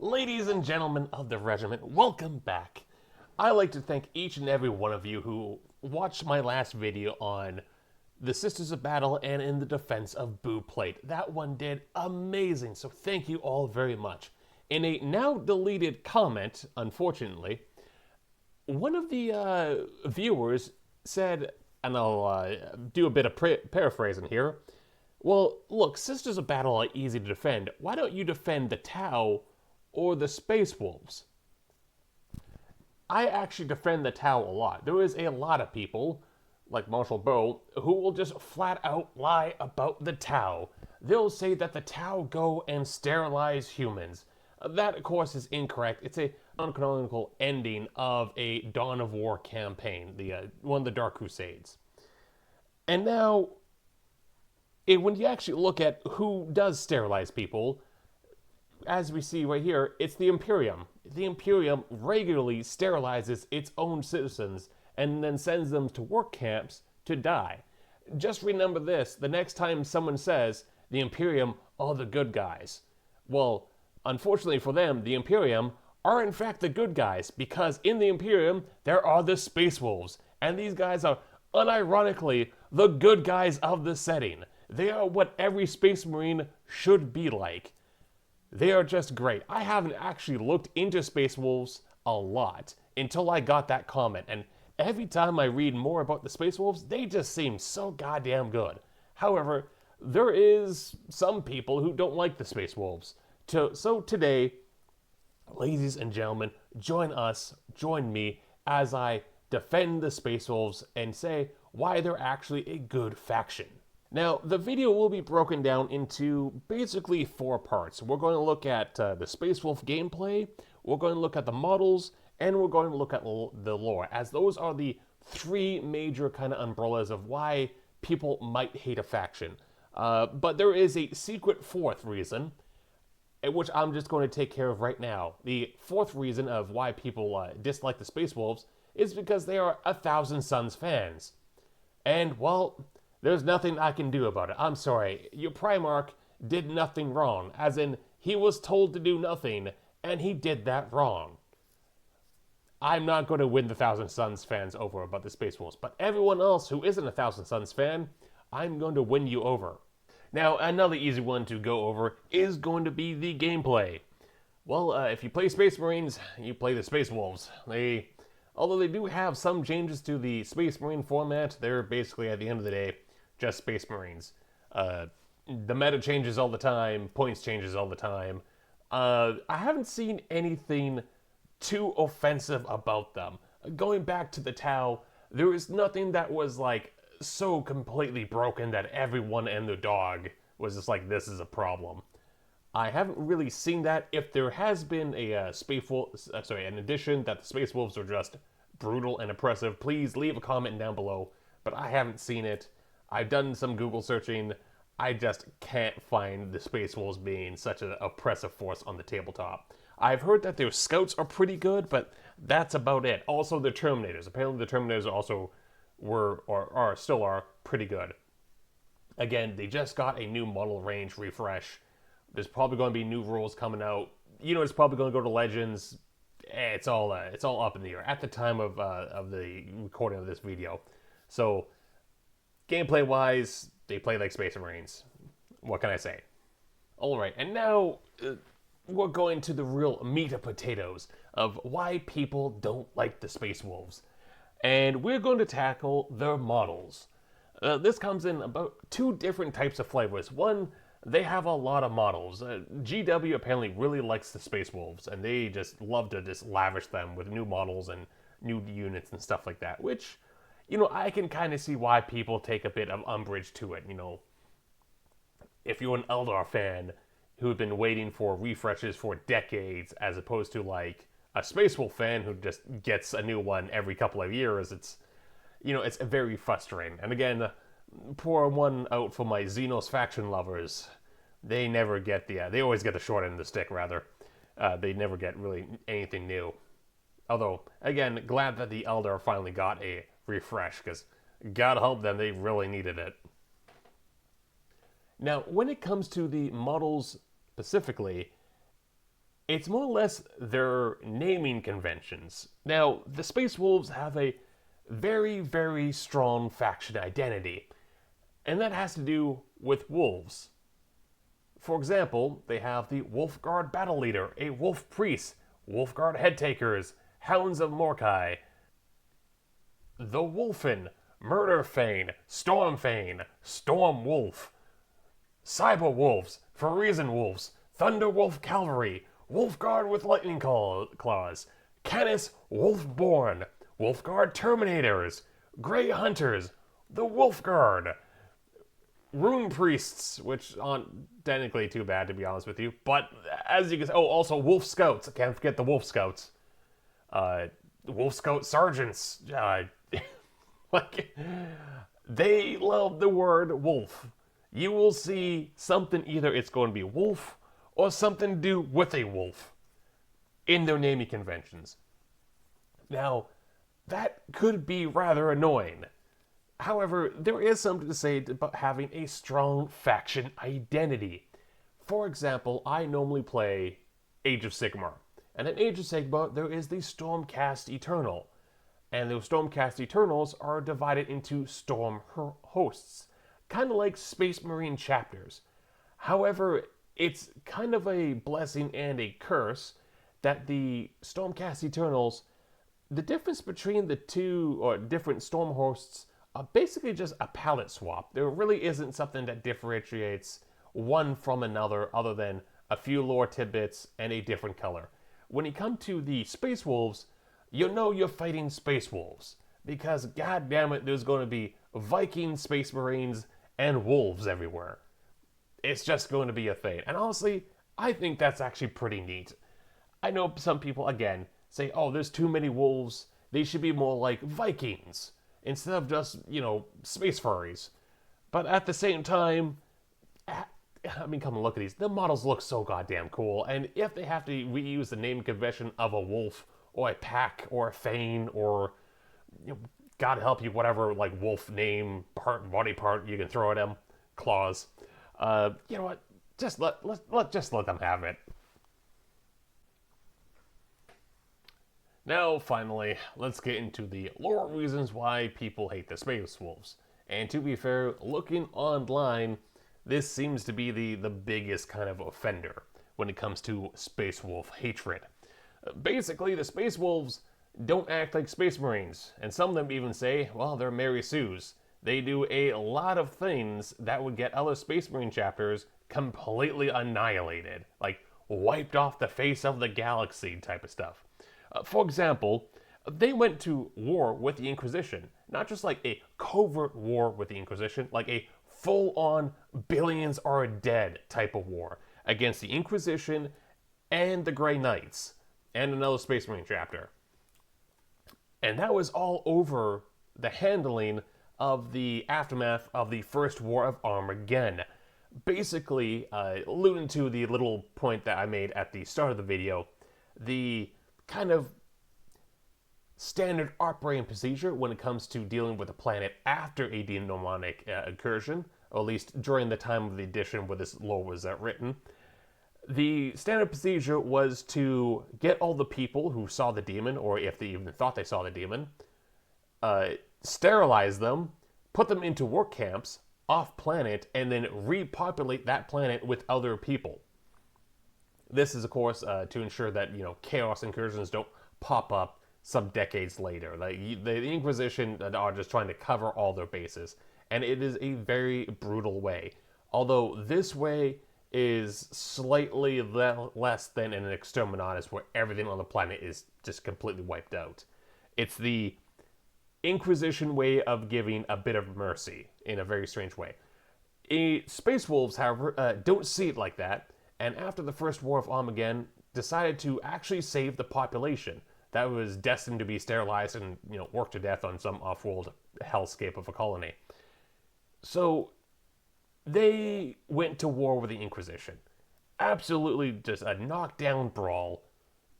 Ladies and gentlemen of the regiment, welcome back. I'd like to thank each and every one of you who watched my last video on the Sisters of Battle and in the defense of Boo Plate. That one did amazing, so thank you all very much. In a now deleted comment, unfortunately, one of the viewers said, and I'll do a bit of paraphrasing here. Well, look, Sisters of Battle are easy to defend. Why don't you defend the Tau or the Space Wolves? I actually defend the Tau a lot. There is a lot of people, like Marshall Bow, who will just flat out lie about the Tau. They'll say that the Tau go and sterilize humans. That, of course, is incorrect. It's a non-canonical ending of a Dawn of War campaign, one of the Dark Crusades. And now, when you actually look at who does sterilize people, as we see right here, it's the Imperium. The Imperium regularly sterilizes its own citizens and then sends them to work camps to die. Just remember this, the next time someone says, the Imperium are the good guys. Well, unfortunately for them, the Imperium are in fact the good guys, because in the Imperium, there are the Space Wolves, and these guys are unironically the good guys of the setting. They are what every Space Marine should be like. They are just great. I haven't actually looked into Space Wolves a lot until I got that comment, and every time I read more about the Space Wolves, they just seem so goddamn good. However, there is some people who don't like the Space Wolves. So today, ladies and gentlemen, join me as I defend the Space Wolves and say why they're actually a good faction. Now, the video will be broken down into basically 4 parts. We're going to look at the Space Wolf gameplay, we're going to look at the models, and we're going to look at the lore, as those are the 3 major kind of umbrellas of why people might hate a faction. But there is a secret 4th reason, which I'm just going to take care of right now. The 4th reason of why people dislike the Space Wolves is because they are 1,000 Suns fans. And, well, there's nothing I can do about it. I'm sorry. Your Primarch did nothing wrong. As in, he was told to do nothing, and he did that wrong. I'm not going to win the 1,000 Suns fans over about the Space Wolves, but everyone else who isn't a 1,000 Suns fan, I'm going to win you over. Now, another easy one to go over is going to be the gameplay. Well, if you play Space Marines, you play the Space Wolves. Although they do have some changes to the Space Marine format, they're basically, at the end of the day, just Space Marines. The meta changes all the time, points changes all the time. I haven't seen anything too offensive about them. Going back to the Tau, there was nothing that was like so completely broken that everyone and their dog was just like, this is a problem. I haven't really seen that. If there has been a an addition that the Space Wolves are just brutal and oppressive, please leave a comment down below. But I haven't seen it. I've done some Google searching. I just can't find the Space Wolves being such an oppressive force on the tabletop. I've heard that their scouts are pretty good, but that's about it. Also, the Terminators. Apparently, the Terminators also still are pretty good. Again, they just got a new model range refresh. There's probably going to be new rules coming out. It's probably going to go to Legends. It's all up in the air at the time of the recording of this video. So, gameplay-wise, they play like Space Marines. What can I say? Alright, and now we're going to the real meat of potatoes of why people don't like the Space Wolves. And we're going to tackle their models. This comes in about 2 different types of flavors. One, they have a lot of models. GW apparently really likes the Space Wolves, and they just love to just lavish them with new models and new units and stuff like that, which, I can kind of see why people take a bit of umbrage to it. If you're an Eldar fan who's been waiting for refreshes for decades, as opposed to like a Space Wolf fan who just gets a new one every couple of years, it's very frustrating. And again, pour one out for my Xenos faction lovers. They never get they always get the short end of the stick, rather. They never get really anything new. Although, again, glad that the Eldar finally got a refresh, because God help them, they really needed it. Now, when it comes to the models specifically, It's more or less their naming conventions. Now, the Space Wolves have a very, very strong faction identity, and that has to do with wolves. For example, they have the Wolf Guard Battle Leader, a Wolf Priest, Wolf Guard Headtakers, Hounds of Morkai, the Wolfen, Murder Fane, Storm Fane, Storm Wolf, Cyber Wolves, Frisian Wolves, Thunder Wolf Cavalry, Wolf Guard with Lightning Claws, Canis Wolfborn, Wolf Guard Terminators, Grey Hunters, the Wolf Guard, Rune Priests, which aren't technically too bad to be honest with you, but as you can see, also Wolf Scouts. I can't forget the Wolf Scouts. Wolf Scout Sergeants. Like, they love the word wolf. You will see something, either it's going to be wolf or something to do with a wolf in their naming conventions. Now, that could be rather annoying. However, there is something to say about having a strong faction identity. For example, I normally play Age of Sigmar. And in Age of Sigmar, there is the Stormcast Eternal. And those Stormcast Eternals are divided into Storm hosts, kind of like Space Marine chapters. However, it's kind of a blessing and a curse that the Stormcast Eternals, the difference between the two or different Storm hosts are basically just a palette swap. There really isn't something that differentiates one from another other than a few lore tidbits and a different color. When you come to the Space Wolves, you know you're fighting Space Wolves, because god damn it, there's going to be Viking Space Marines and wolves everywhere. It's just going to be a thing. And honestly, I think that's actually pretty neat. I know some people, again, say, oh, there's too many wolves. They should be more like Vikings instead of just, space furries. But at the same time, I mean, come and look at these. The models look so goddamn cool. And if they have to reuse the name convention of a wolf or a pack or a fane or, God help you, whatever, like, wolf name, body part you can throw at them, claws. You know what? Just let them have it. Now, finally, let's get into the lore reasons why people hate the Space Wolves. And to be fair, looking online, this seems to be the biggest kind of offender when it comes to Space Wolf hatred. Basically, the Space Wolves don't act like Space Marines, and some of them even say, well, they're Mary Sue's. They do a lot of things that would get other Space Marine chapters completely annihilated, like wiped off the face of the galaxy type of stuff. For example, they went to war with the Inquisition, not just like a covert war with the Inquisition, like a full-on billions are dead type of war against the Inquisition and the Grey Knights and another Space Marine chapter. And that was all over the handling of the aftermath of the First War of Armageddon. Basically, alluding to the little point that I made at the start of the video, the kind of standard operating procedure when it comes to dealing with a planet after a demonic incursion, or at least during the time of the edition where this lore was written. The standard procedure was to get all the people who saw the demon, or if they even thought they saw the demon, sterilize them, put them into work camps off planet, and then repopulate that planet with other people. This is, of course, to ensure that chaos incursions don't pop up some decades later. Like the Inquisition are just trying to cover all their bases, and it is a very brutal way. Although this way is slightly less than an Exterminatus, where everything on the planet is just completely wiped out. It's the Inquisition way of giving a bit of mercy in a very strange way. Space Wolves, however, don't see it like that. And after the First War of Armageddon, decided to actually save the population that was destined to be sterilized and worked to death on some off-world hellscape of a colony. So they went to war with the Inquisition. Absolutely just a knockdown brawl.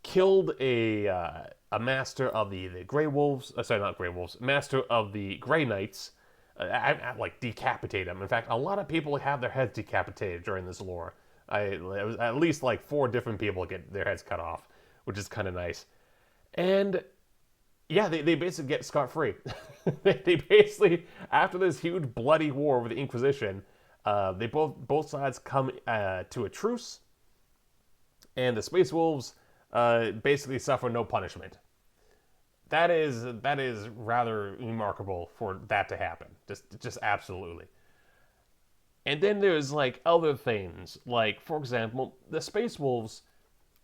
Killed a master of the Grey Wolves. Sorry, not Grey Wolves. Master of the Grey Knights. Like decapitate them. In fact, a lot of people have their heads decapitated during this lore. It was at least like 4 different people get their heads cut off, which is kind of nice. And yeah, they basically get scot-free. They basically, after this huge bloody war with the Inquisition, they both sides come to a truce, and the Space Wolves basically suffer no punishment. That is rather remarkable for that to happen. Just absolutely. And then there's like other things, like for example, the Space Wolves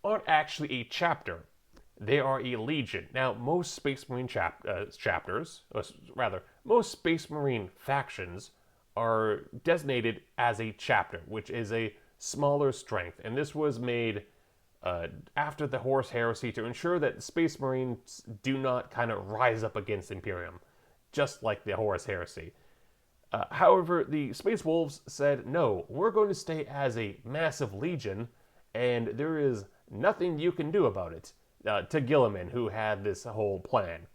aren't actually a chapter; they are a legion. Now, most Space Marine chapters, or rather, most Space Marine factions are designated as a chapter, which is a smaller strength, and this was made after the Horus Heresy to ensure that Space Marines do not kind of rise up against Imperium, just like the Horus Heresy. However, the Space Wolves said, no, we're going to stay as a massive legion, and there is nothing you can do about it. To Gilliman, who had this whole plan.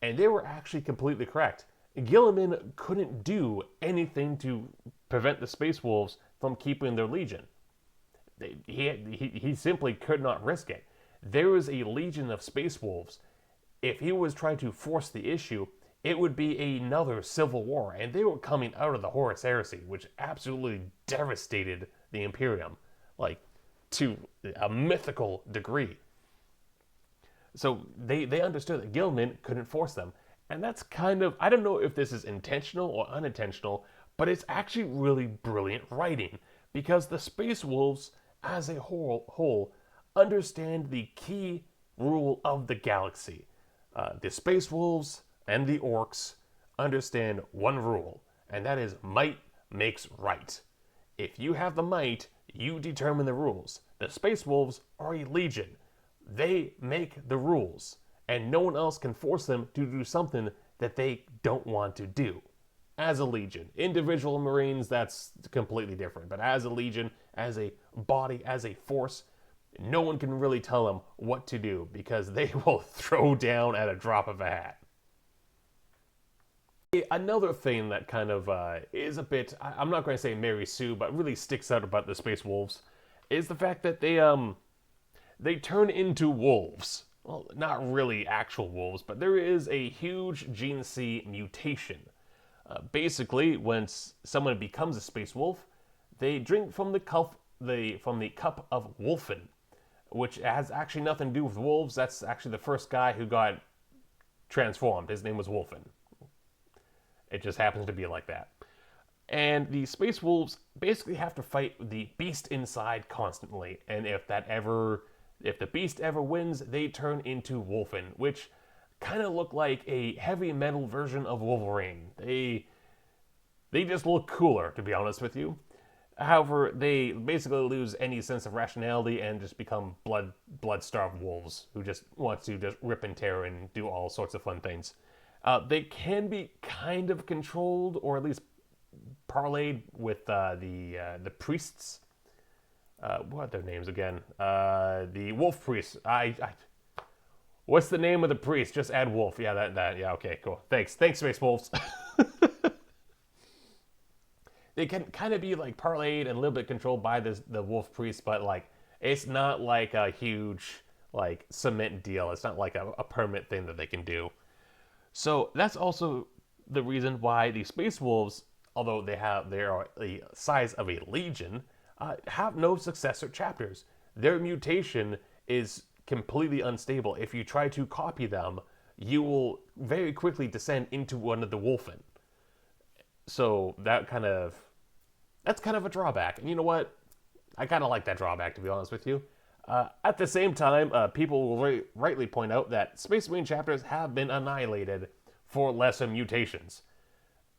And they were actually completely correct. Gilliman couldn't do anything to prevent the Space Wolves from keeping their legion. He simply could not risk it. There was a legion of Space Wolves. If he was trying to force the issue, it would be another civil war, and they were coming out of the Horus Heresy, which absolutely devastated the Imperium, like to a mythical degree. So they understood that Gilman couldn't force them, and that's kind of, I don't know if this is intentional or unintentional, but it's actually really brilliant writing, because the Space Wolves, as a whole understand the key rule of the galaxy. The Space Wolves and the Orcs understand one rule, and that is might makes right. If you have the might, you determine the rules. The Space Wolves are a legion. They make the rules, and no one else can force them to do something that they don't want to do. As a legion, individual Marines, that's completely different, but as a legion, as a body, as a force, no one can really tell them what to do because they will throw down at a drop of a hat. Another thing that kind of is a bit, I'm not going to say Mary Sue, but really sticks out about the Space Wolves is the fact that they turn into wolves. Well, not really actual wolves, but there is a huge Gene C mutation. Basically, when someone becomes a Space Wolf, they drink from the cup of Wolfen, which has actually nothing to do with wolves. That's actually the first guy who got transformed. His name was Wolfen. It just happens to be like that. And the Space Wolves basically have to fight the beast inside constantly. And if the beast ever wins, they turn into Wolfen, which kind of look like a heavy metal version of Wolverine. They just look cooler, to be honest with you. However, they basically lose any sense of rationality and just become blood-starved wolves who just want to just rip and tear and do all sorts of fun things. They can be kind of controlled, or at least parlayed with the priests. What are their names again? The wolf priests. What's the name of the priest? Just add wolf. Yeah, that. Yeah, okay, cool. Thanks, Space Wolves. They can kind of be like parlayed and a little bit controlled by the wolf priest, but like it's not like a huge like cement deal. It's not like a permanent thing that they can do. So that's also the reason why the Space Wolves, although they are the size of a legion, have no successor chapters. Their mutation is completely unstable. If you try to copy them, you will very quickly descend into one of the Wolfen. So that's kind of a drawback. And you know what? I kind of like that drawback, to be honest with you. At the same time, people will rightly point out that Space Marine chapters have been annihilated for lesser mutations.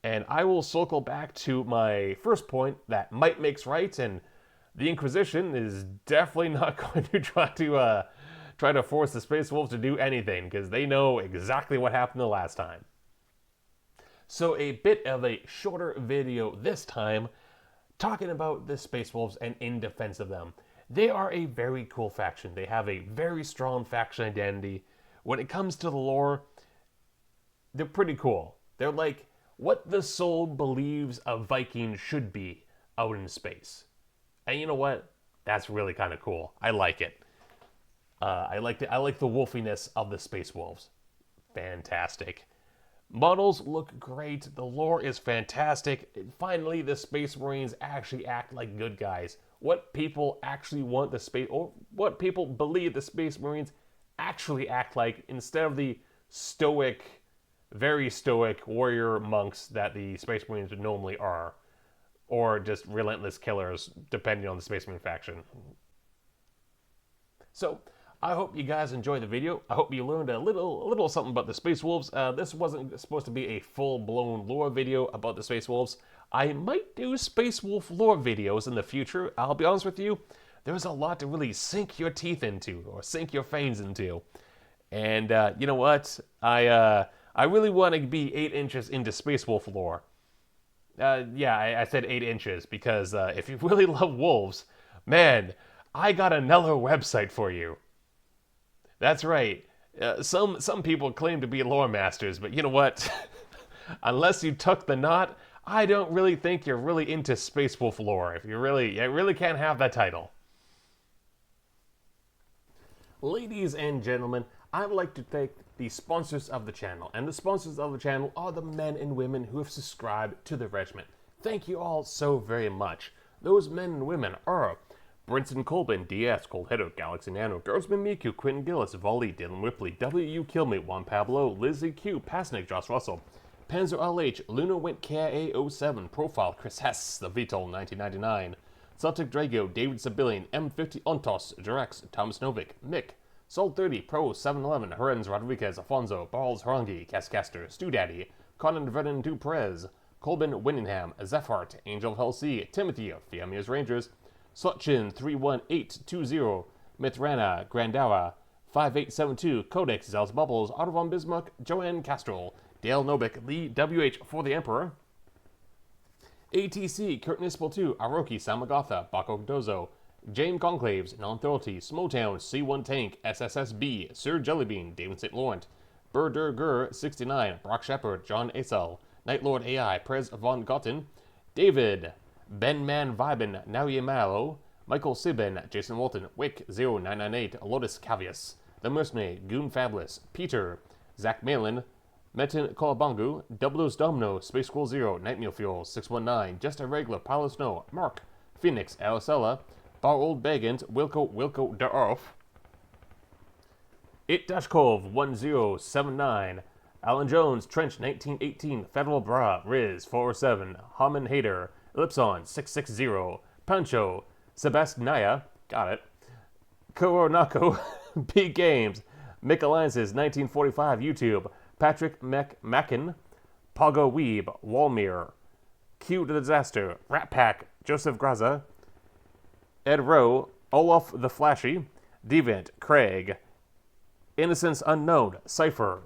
And I will circle back to my first point that might makes right, and the Inquisition is definitely not going to try to force the Space Wolves to do anything, because they know exactly what happened the last time. So a bit of a shorter video this time, talking about the Space Wolves and in defense of them. They are a very cool faction. They have a very strong faction identity. When it comes to the lore, they're pretty cool. They're like what the soul believes a Viking should be out in space. And you know what? That's really kind of cool. I like it. I like the wolfiness of the Space Wolves. Fantastic. Models look great. The lore is fantastic. Finally, the Space Marines actually act like good guys. What people actually want the space, or what people believe the Space Marines actually act like, instead of the stoic, very stoic warrior monks that the Space Marines normally are, or just relentless killers, depending on the Space Marine faction. So, I hope you guys enjoyed the video. I hope you learned a little something about the Space Wolves. This wasn't supposed to be a full-blown lore video about the Space Wolves. I might do Space Wolf lore videos in the future. I'll be honest with you, there's a lot to really sink your teeth into, or sink your fangs into. And you know what? I really want to be 8 inches into Space Wolf lore. Yeah, I said 8 inches because if you really love wolves, man, I got another website for you. That's right. Some people claim to be lore masters, but you know what? Unless you took the knot, I don't really think you're really into Space Wolf lore. You really can't have that title. Ladies and gentlemen, I would like to thank the sponsors of the channel, and the sponsors of the channel are the men and women who have subscribed to the regiment. Thank you all so very much. Those men and women are Brinson Colbin, DS, Coldheader, Galaxy Nano, Girlsman Miku, Quentin Gillis, Volley, Dylan Ripley, W.U. Killmate, Juan Pablo, Lizzie Q, Pasnick, Josh Russell, Panzer LH, Luna Went KA07, Profile, Chris Hess, The Vitol, 1999, Celtic Drago, David Sabilian, M50 Ontos, Durex, Thomas Novik, Mick, Sol 30, Pro 711, Herens Rodriguez, Afonso, Balls Harangi, Cascaster, Stu Daddy, Conan Vernon Duprez, Colbin Winningham, Zephart, Angel of Hell C, Timothy, Fiamir's Rangers, Sotchin 31820, Mithrana, Grandara, 5872, Codex, Zels Bubbles, Otto von Bismarck, Joanne Castrol, Dale Nobick, Lee WH for the Emperor, ATC, Kurt Nispel 2, Aroki, Samagotha, Bako Dozo, James Conclaves, Non-Authority, Smowtown, C1 Tank, SSSB, Sir Jellybean, David St. Laurent, Burdur 69, Brock Shepard, John Asel, Nightlord AI, Prez von Gotten, David, Ben Man Vibin, Naui Malo, Michael Sibin, Jason Walton, Wick 0998, Lotus Cavius, The Mercenary, Goon Fabulous, Peter, Zach Malin, Metin Kolabangu, Doublos Domino, Space Squirrel 0, Nightmeal Fuel, 619, Just a Regular, Paolo Snow, Mark, Phoenix, Alicella, Bar Old Bagans, Wilco Darf, It Dashkov 1079, Alan Jones, Trench 1918, Federal Bra, Riz 407, Haman Hader, Ellipson 660, Pancho, Sebastiania, got it, Koronako, P Games, Mick Alliances 1945 YouTube, Patrick Mackin, Pago Weeb, Walmir, Q the Disaster, Rat Pack, Joseph Graza, Ed Rowe, Olaf the Flashy, Devant, Craig, Innocence Unknown, Cypher,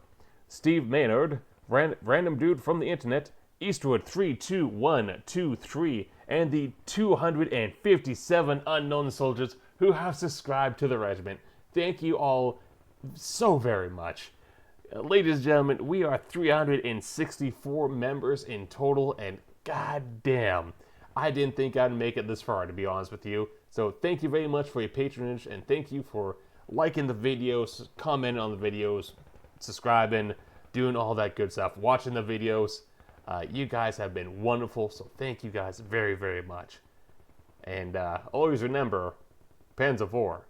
Steve Maynard, Random Dude from the Internet, Eastwood 32123, and the 257 unknown soldiers who have subscribed to the regiment. Thank you all so very much. Ladies and gentlemen, we are 364 members in total, and goddamn, I didn't think I'd make it this far, to be honest with you. So thank you very much for your patronage, and thank you for liking the videos, commenting on the videos, subscribing, doing all that good stuff, watching the videos. You guys have been wonderful, so thank you guys very, very much. And always remember, Panzer IV